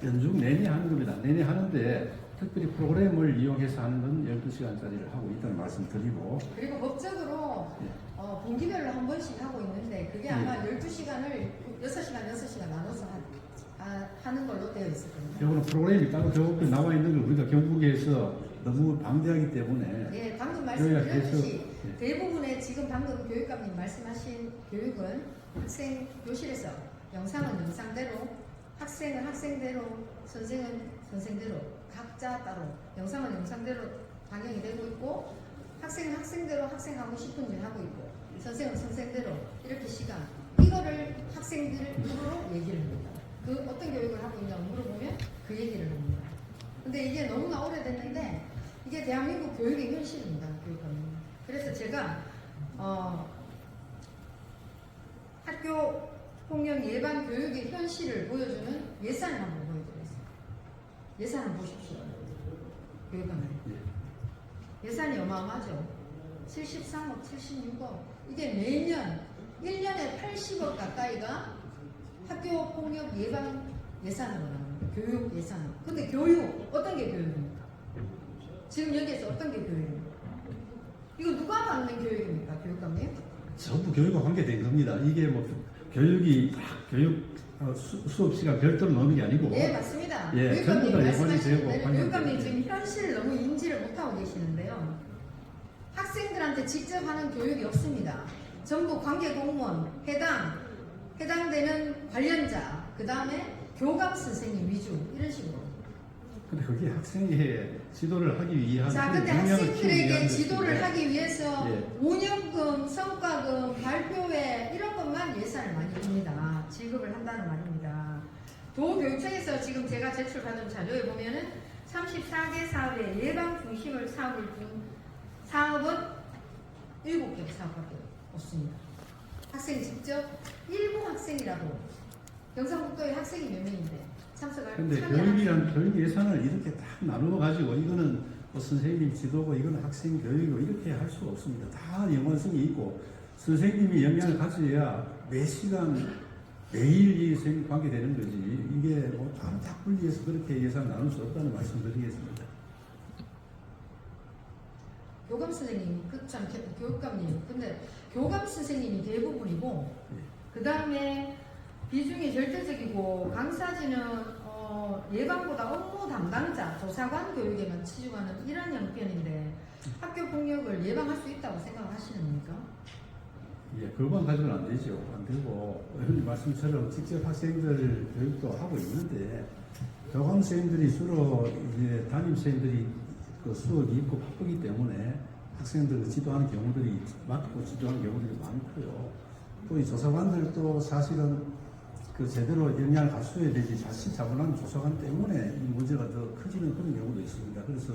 연중 내내 하는 겁니다. 내내 하는데 특별히 프로그램을 이용해서 하는 건 12시간짜리를 하고 있다는 말씀 드리고, 그리고 법적으로 분기별로 한 번씩 하고 있는데 그게 아마 12시간을 6시간 나눠서 하는 걸로 되어 있었거든요. 이거는 프로그램이 따로 적극 나와 있는 걸 우리가 경북에서 너무 방대하기 때문에. 네, 방금 말씀드렸듯이 대부분의 지금 방금 교육감님 말씀하신 교육은 학생 교실에서 영상은 영상대로, 학생은 학생대로, 선생은 선생대로 각자 따로, 영상은 영상대로 방영이 되고 있고, 학생은 학생대로 학생하고 싶은 일 하고 있고, 선생은 선생대로 이렇게 시간, 이거를 학생들으로 얘기를 합니다. 그 어떤 교육을 하고 있냐고 물어보면 그 얘기를 합니다. 근데 이게 너무나 오래됐는데 이게 대한민국 교육의 현실입니다. 교육감님. 그래서 제가 학교 폭력 예방 교육의 현실을 보여주는 예산을 한번 보여드리겠습니다. 예산을 보십시오. 교육감님. 예산이 어마어마하죠. 73억, 76억. 이게 매년 1년에 80억 가까이가 학교 폭력 예방 예산으로 나옵니다. 교육 예산으로. 근데 교육, 어떤 게 교육입니까? 지금 여기에서 어떤 게 교육입니까? 이거 누가 받는 교육입니까? 교육감님? 전부 교육과 관계된 겁니다. 이게 뭐 교육이 교육 수업 시간 별도로 넣는 게 아니고. 네, 맞습니다. 예, 전부 다 연관이 되고. 교육감님 지금 현실을 너무 인지를 못하고 계시는데요. 학생들한테 직접 하는 교육이 없습니다. 전부 관계 공무원, 해당되는 관련자, 그 다음에 교감 선생님 위주, 이런 식으로. 근데 그게 학생의 지도를 하기 위한. 자, 근데 학생들에게 지도를 하기 위해서 예. 운영금, 성과금, 발표회 이런 것만 예산을 많이 줍니다. 지급을 한다는 말입니다. 도교육청에서 지금 제가 제출받은 자료에 보면은 34개 사업의 예방 중심을 사업을 준 사업은 7개 사업밖에 없습니다. 학생이 직접 일부 학생이라도 경상북도에 학생이 몇 명인데 참석할. 근데 교육 예산을 이렇게 딱 나누어 가지고 이거는 뭐 선생님 지도고 이거는 학생 교육이고 이렇게 할 수가 없습니다. 다 연관성이 있고 선생님이 영향을 가져야 매 시간 매일 이 선생님 관계되는 거지. 이게 뭐 딱 분리해서 그렇게 예산 나눌 수 없다는 말씀드리겠습니다. 교감 선생님, 참 교육감님. 근데 교감 선생님이 대부분이고, 그 다음에 비중이 절대적이고, 강사진은 예방보다 업무 담당자, 조사관 교육에만 치중하는 이런 형편인데 학교 폭력을 예방할 수 있다고 생각하시는 겁니까? 예, 그것만 가지고는 안 되죠. 안 되고, 의원님 말씀처럼 직접 학생들 교육도 하고 있는데, 교감 선생님들이 주로 이제 담임 선생님들이 그 수업이 있고 바쁘기 때문에 학생들을 지도하는 경우들이 맡고 지도하는 경우들이 많고요. 또 이 조사관들도 사실은 그 제대로 영향을 갖춰야 되지 자칫 잘못하면 조사관 때문에 이 문제가 더 커지는 그런 경우도 있습니다. 그래서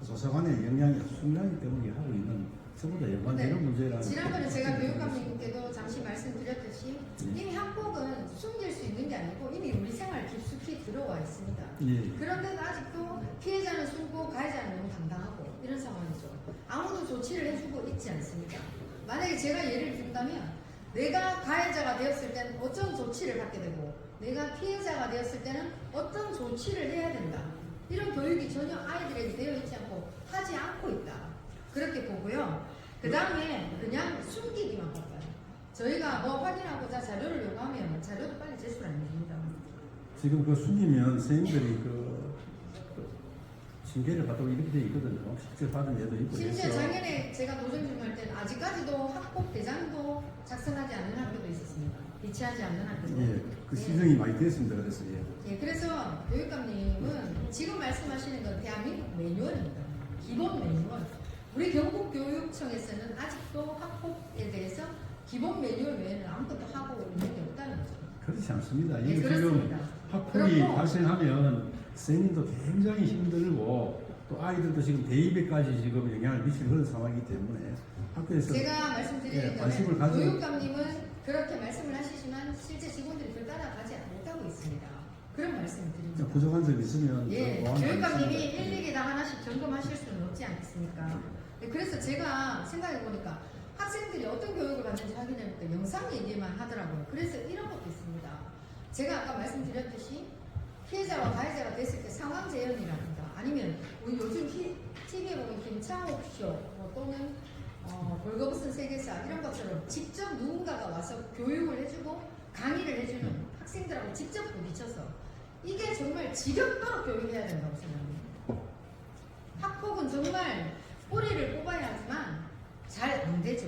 조사관의 영향이 중요하기 때문에 하고 있는 전부 다 연관되는 문제라는. 지난번에 제가 교육감님께도 잠시 말씀드렸듯이 이미 학폭은 숨길 수 있는 게 아니고 이미 우리 생활 깊숙이 들어와 있습니다. 예. 그런데도 아직도 피해자는 숨고 가해자는 너무 당당하고 이런 상황이죠. 아무도 조치를 해주고 있지 않습니다. 만약에 제가 예를 든다면 내가 가해자가 되었을 때는 어떤 조치를 받게 되고 내가 피해자가 되었을 때는 어떤 조치를 해야 된다. 이런 교육이 전혀 아이들에게 되어 있지 않고 하지 않고 있다. 그렇게 보고요. 그 다음에 그냥 숨기기만 바빠요. 저희가 뭐 확인하고자 자료를 요구하면 자료도 빨리 제출 안 해줍니다. 지금 그 숨기면 선생님들이 징계를 받고 이렇게 돼 있거든요. 실제 받은 예도 있고. 심지어 작년에 제가 도전주할 때는 아직까지도 학폭 대장도 작성하지 않는 학교도 있었습니다. 비치하지 않는 학교도. 예, 그 시정이 많이 됐습니다. 그래서 예, 그래서 교육감님은 지금 말씀하시는 건 대한민국 매뉴얼입니다. 기본 매뉴얼. 우리 경북교육청에서는 아직도 학폭에 대해서 기본 매뉴얼 외에는 아무것도 하고 있는 게 없다는 거죠. 그렇지 않습니다. 예, 이게 그렇습니다. 지금 학폭이 발생하면 선생님도 굉장히 힘들고 또 아이들도 지금 대입에까지 지금 영향을 미치는 그런 상황이기 때문에 학교에서 제가 말씀드리는 관심을 거는 가져. 교육감님은 그렇게 말씀을 하시지만 실제 직원들이 그걸 따라가지 못하고 있습니다. 그런 말씀을 드립니다. 부족한 점이 있으면 예, 보완하겠습니다. 교육감님이 일일이당 하나씩 점검하실 수는 없지 않겠습니까? 네, 그래서 제가 생각해보니까 학생들이 어떤 교육을 받는지 확인해보니까 영상 얘기만 하더라고요. 그래서 이런 것도 있습니다. 제가 아까 말씀드렸듯이 피해자 TV에 보면 김창옥 쇼 또는 벌거벗은 세계사 이런 것처럼 직접 누군가가 와서 교육을 해주고 강의를 해주는 학생들하고 직접 부딪혀서 이게 정말 지겹도록 교육해야 된다고 생각합니다. 학폭은 정말 뿌리를 뽑아야 하지만 잘 안 되죠.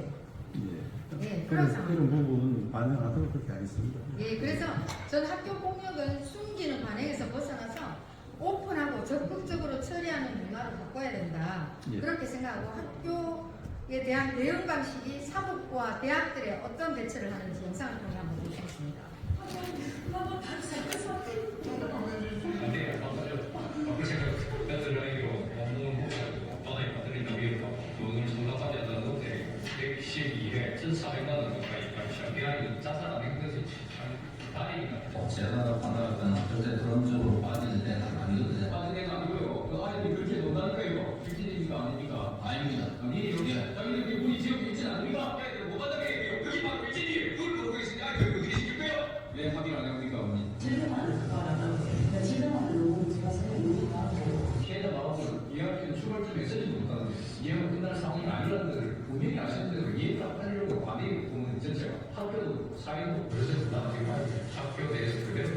예, 그런 상황. 그런 부분 반영하도록 그렇게 하겠습니다. 예, 그래서 전 학교 폭력은 숨기는 관행에서 벗어나서 오픈하고 적극적으로 처리하는 문화로 바꿔야 된다. 예. 그렇게 생각하고 학교에 대한 대응 방식이 사법부와 대학들의 어떤 대처를 하는지 영상을 통해 한번 보시겠습니다. 제가 받아갔던 절대 그런 쪽으로 빠지는 데는 아니거든요. 빠진 애가 아니고요. 그 아이들이 그렇게 논다는 거예요. 빌진입니까 아닙니까? 아닙니다. 아니 여기 여기 우리 지역에 있지 않습니까? 애들 못 받는 게 여기 막 빌진이 그걸 모르고 계시냐? 아이들 어떻게 시킬 거예요? 왜 확인 안 합니까 어머니? 피해자 마음을 이해하기는 출발점에 쓰지 못하는데 이해가 끝날 상황이 아니라는 것을 분명히 아시는 대로 이해가 하려고 반응이 보면 전체가 학교도 사회도 그래서 나중에 학교 내에서 그대로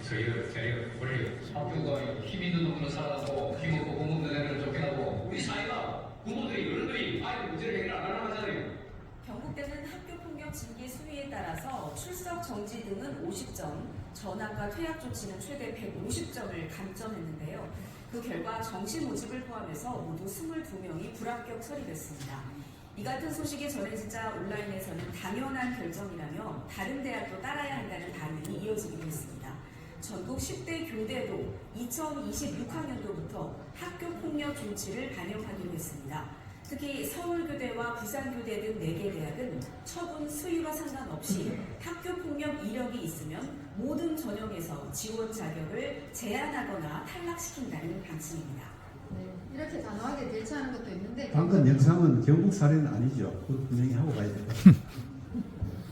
저희가 원래 학교가 힘 있는 놈으로 살아가고 힘 없고 공 없는 애들을 쫓겨나고 우리 사회가 부모들이 어른들이 아이들 문제를 해결 안 하려고 하잖아요. 경북대는 학교폭력 징계 수위에 따라서 출석 정지 등은 50점, 전학과 퇴학 조치는 최대 150점을 감점했는데요. 그 결과 정시 모집을 포함해서 모두 22명이 불합격 처리됐습니다. 이 같은 소식이 전해지자 온라인에서는 당연한 결정이라며 다른 대학도 따라야 한다는 반응이 이어지기도 했습니다. 전국 10대 교대도 2026학년도부터 학교폭력 조치를 반영하기로 했습니다. 특히 서울교대와 부산교대 등 4개 대학은 처분 수위와 상관없이 학교폭력 이력이 있으면 모든 전형에서 지원 자격을 제한하거나 탈락시킨다는 방침입니다. 네, 이렇게 단호하게 대처하는 것도 있는데 방금 영상은 경북 사례는 아니죠. 그걸 분명히 하고 가야 돼요.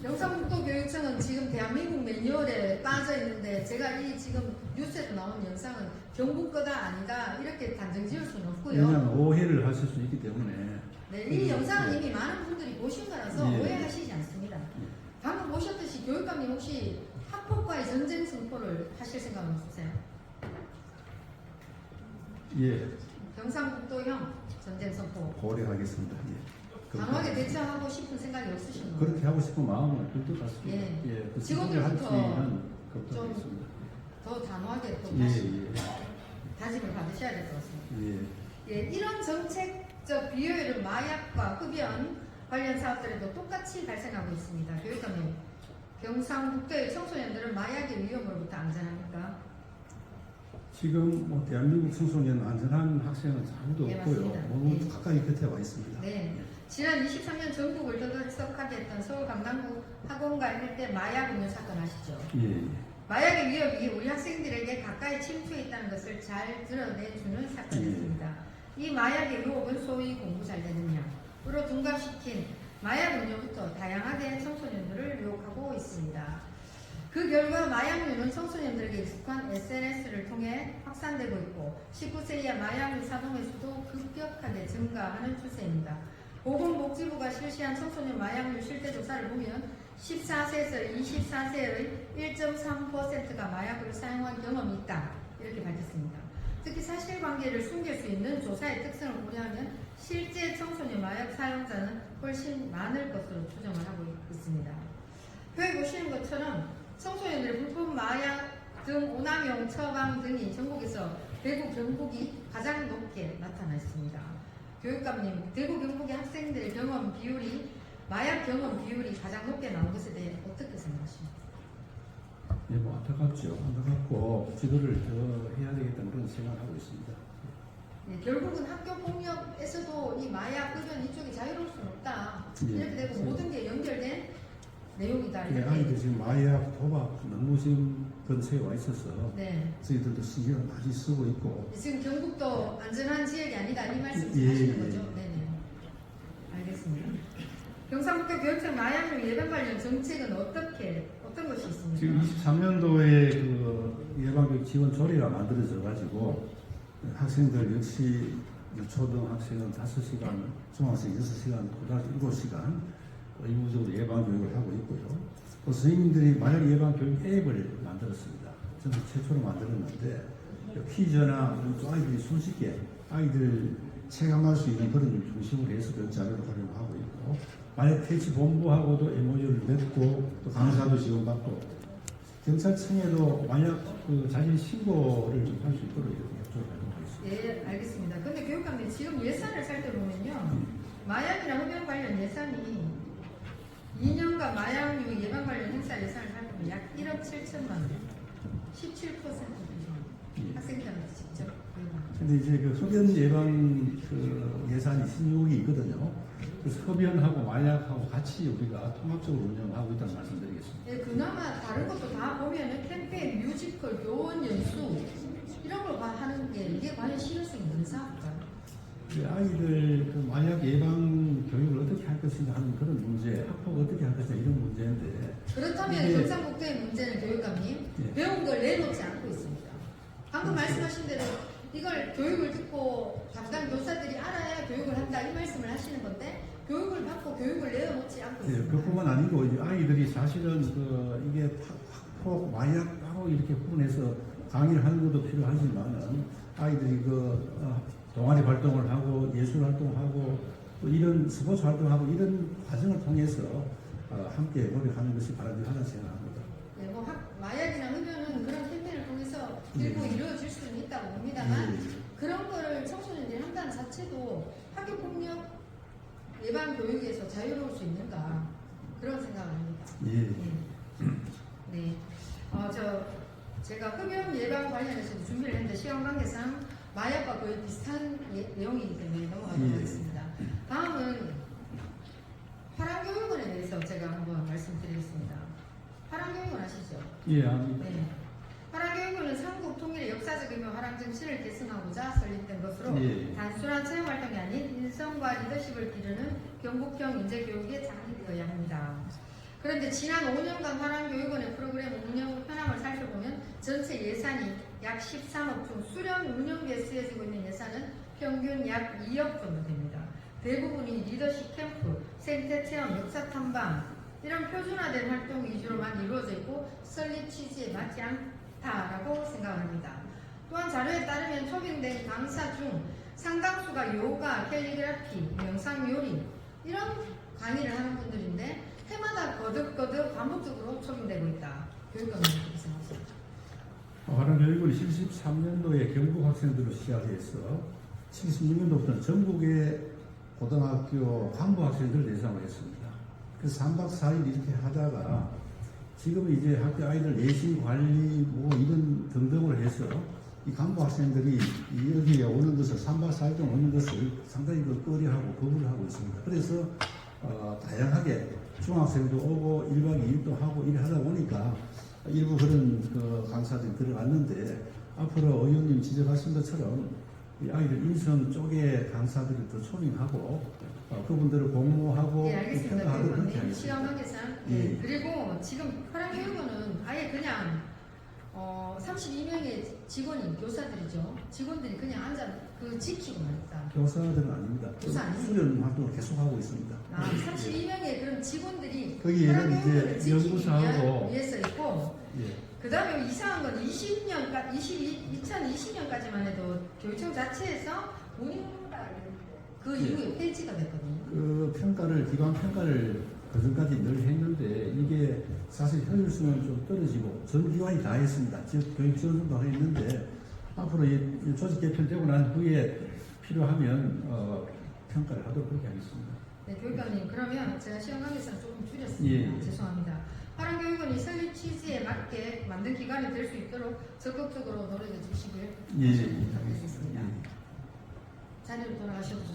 영상국도교육청은 지금 대한민국 매뉴얼에 빠져 있는데 제가 이 지금 뉴스에서 나온 영상은 경북 거다 아니다 이렇게 단정 지을 수는 없고요. 왜냐하면 오해를 하실 수 있기 때문에. 네, 이 영상은 이미 많은 분들이 보신 거라서 예. 오해하시지 않습니다. 방금 보셨듯이 교육감님 혹시 학폭과의 전쟁 선포를 하실 생각은 없으세요? 예, 경상북도형 전쟁 선포. 고려하겠습니다. 예. 강하게 대처하고 싶은 생각이 없으신 거예요? 그렇게 하고 싶은 마음은 들것 같습니다. 예. 예, 그 직원들부터 할 수 있는 걱정하겠습니다. 더 단호하게 또 예, 다시 예, 다짐을 받으셔야 될 것 같습니다. 예. 예, 이런 정책적 비효율은 마약과 흡연 관련 사업들에도 똑같이 발생하고 있습니다. 교육감님, 경상북도의 청소년들은 마약의 위험으로부터 안전합니까? 지금 뭐 대한민국 청소년 안전한 학생은 아무도 예, 없고요. 맞습니다. 모두 예. 가까이 곁에 와 있습니다. 네. 지난 23년 전국을 떠들썩하게 했던 서울 강남구 학원가 일대 마약 음료 사건 아시죠? 예, 마약의 위협이 우리 학생들에게 가까이 침투해 있다는 것을 잘 드러내주는 사건이었습니다. 이 마약의 유혹은 소위 공부 잘 되는 양으로 둔갑시킨 마약 음료부터 다양하게 청소년들을 유혹하고 있습니다. 그 결과 마약류는 청소년들에게 익숙한 SNS를 통해 확산되고 있고 19세 이하 마약류 사동의 수도 급격하게 증가하는 추세입니다. 보건복지부가 실시한 청소년 마약류 실태 조사를 보면 14세에서 24세의 1.3%가 마약을 사용한 경험이 있다 이렇게 밝혔습니다. 특히 사실관계를 숨길 수 있는 조사의 특성을 고려하면 실제 청소년 마약 사용자는 훨씬 많을 것으로 추정을 하고 있습니다. 표에 보시는 것처럼 청소년들의 불법 마약 등 오남용 처방 등이 전국에서 대구, 경북이 가장 높게 나타나 있습니다. 교육감님, 대구, 경북의 학생들의 경험 비율이 마약 경험 비율이 가장 높게 나온 것에 대해 어떻게 생각하십니까? 예, 뭐 안타깝죠. 안타깝고 지도를 더 해야 되겠다는 그런 생각을 하고 있습니다. 네, 결국은 학교 폭력에서도 이 마약, 흡연 이쪽이 자유로울 수는 없다. 예, 이렇게 되고 그렇죠. 모든 게 연결된 내용이다. 예, 이렇게. 아이들 지금 마약, 도박 너무 지금 근처에 와 있어서 네. 저희들도 신경을 많이 쓰고 있고 지금 경북도 안전한 지역이 아니다 이 말씀 예, 하시는 예. 거죠? 네네. 알겠습니다. 경상북도 교육청 마약류 예방 관련 정책은 어떤 것이 있습니까? 지금 23년도에 그 예방교육 지원 조례가 만들어져 가지고 학생들 역시 초등학생은 5시간, 중학생 6시간, 고등학생 7시간 의무적으로 예방교육을 하고 있고요. 또 선생님들이 마약 예방교육 앱을 만들었습니다. 저는 최초로 만들었는데 퀴즈나 또 아이들이 손쉽게 아이들 체감할 수 있는 그런 중심으로 해서 그런 자료를 활용하고 있고, 마약 퇴치 본부하고도 MOU를 맺고 또 강사도 지원받고 경찰청에도 마약 자진 신고를 할 수 있도록 이렇게 협조를 하고 있습니다. 예, 알겠습니다. 근데 교육감님 지금 예산을 살펴보면요, 마약이나 흡연 관련 예산이 2년간 마약류 예방 관련 행사 예산을 살펴보면 약 1억 7천만 원, 17% 비중 학생들한테 직접 근데 이제 그 흡연 예방 예산이 16억이 있거든요. 그래서 흡연하고 마약하고 같이 우리가 통합적으로 운영하고 있다는 말씀드리겠습니다. 예, 그나마 다른 것도 다 보면은 캠페인, 뮤지컬, 교원 연수 이런 걸 하는 게 이게 과연 실효성이 있는 사업일까요? 아이들 그 마약 예방 교육을 어떻게 할 것인가 하는 그런 문제, 학폭 어떻게 할 것인가 이런 문제인데, 그렇다면 이게- 경상북도의 문제는 교육감님 예. 배운 걸 내놓지 않고 있습니다. 방금 말씀하신 대로 이걸 교육을 듣고 담당 교사들이 알아야 교육을 한다 이 말씀을 하시는 건데 교육을 받고 교육을 내어놓지 않고 예, 있습니다. 그뿐만 아니고 이제 아이들이 사실은 이게 학폭, 마약하고 이렇게 구분해서 강의를 하는 것도 필요하지만은 아이들이 동아리 활동을 하고 예술 활동하고 또 이런 스포츠 활동하고 이런 과정을 통해서 함께 노력하는 것이 바람직하다는 생각합니다. 예, 뭐 마약이나 흡연은 그런 캠페인을 통해서 일부 이루어질 수는 있다고 봅니다만 그런 거를 청소년들이 한다는 자체도 학교 폭력 예방 교육에서 자유로울 수 있는가 그런 생각을 합니다. 예. 네. 제가 흡연 예방 관련해서 준비를 했는데 시간 관계상 마약과 거의 비슷한 내용이기 때문에 넘어가도록 하겠습니다. 다음은 화랑교육원에 대해서 제가 한번 말씀드리겠습니다. 화랑교육원 아시죠? 예, 압니다. 네. 화랑교육원은 삼국 통일의 역사적 의미 화랑 정신을 계승하고자 설립된 것으로 예. 단순한 체험 활동이 아닌 인성과 리더십을 기르는 경북형 인재교육에 장려되어야 합니다. 그런데 지난 5년간 화랑교육원의 프로그램 운영 현황을 살펴보면 전체 예산이 약 13억 중 수련 운영비에 쓰여지고 있는 예산은 평균 약 2억 정도 됩니다. 대부분이 리더십 캠프, 생태 체험, 역사 탐방 이런 표준화된 활동 위주로만 이루어져 있고 설립 취지에 맞지 않다라고 생각합니다. 또한 자료에 따르면 초빙된 강사 중 상당수가 요가, 캘리그라피, 명상 요리 이런 강의를 하는 분들인데 해마다 거듭거듭 반복적으로 초빙되고 있다. 교육감님 어떻게 생각하십니까? 화랑교육원이 73년도에 경북 학생들로 시작해서 76년도부터는 전국의 고등학교 간부 학생들을 대상으로 했습니다. 그래서 3박 4일 이렇게 하다가 지금은 이제 학교 아이들 내신 관리 뭐 이런 등등을 해서 이 간부 학생들이 여기에 오는 것을 3박 4일 동안 오는 것을 상당히 꺼려하고 거부를 하고 있습니다. 그래서 다양하게 중학생도 오고 1박 2일도 하고 이래 하다 보니까 일부 그런 강사들이 들어갔는데 앞으로 의원님 지적하신 것처럼 이 아이들 인성 쪽에 강사들을 더 초빙하고 그분들을 공모하고 예, 알겠습니다. 평가하도록 그렇게 교육감님 하겠습니다. 시간 관계상 예. 그리고 지금 화랑교육원은 아예 그냥 32명의 직원이 교사들이죠. 직원들이 그냥 앉아 지키고만 있다. 교사들은 아닙니다. 교사 아니에요? 수련 활동을 계속하고 있습니다. 32명의 그런 직원들이 거기에는 화랑교육원을 이제 지키기 연구소하고 위해서 있고 예. 그 다음에 이상한 건 2020년까지만 해도 교육청 자체에서 운영한다 그 이후에 폐지가 됐거든요. 그 평가를 기관 평가를 그전까지 늘 했는데 이게 사실 효율성은 좀 떨어지고 전 기관이 다 했습니다. 즉 교육지원도 했는데 앞으로 이 조직 개편되고 난 후에 필요하면 평가를 하도록 그렇게 하겠습니다. 네, 교육감님 그러면 제가 시간 관계상 조금 줄였습니다. 예. 죄송합니다. 화랑교육원이 설립 취지에 맞게 만든 기관이 될 수 있도록 적극적으로 노력해 주시길 예. 부탁드리겠습니다. 자리로 돌아가셔도 좋습니다.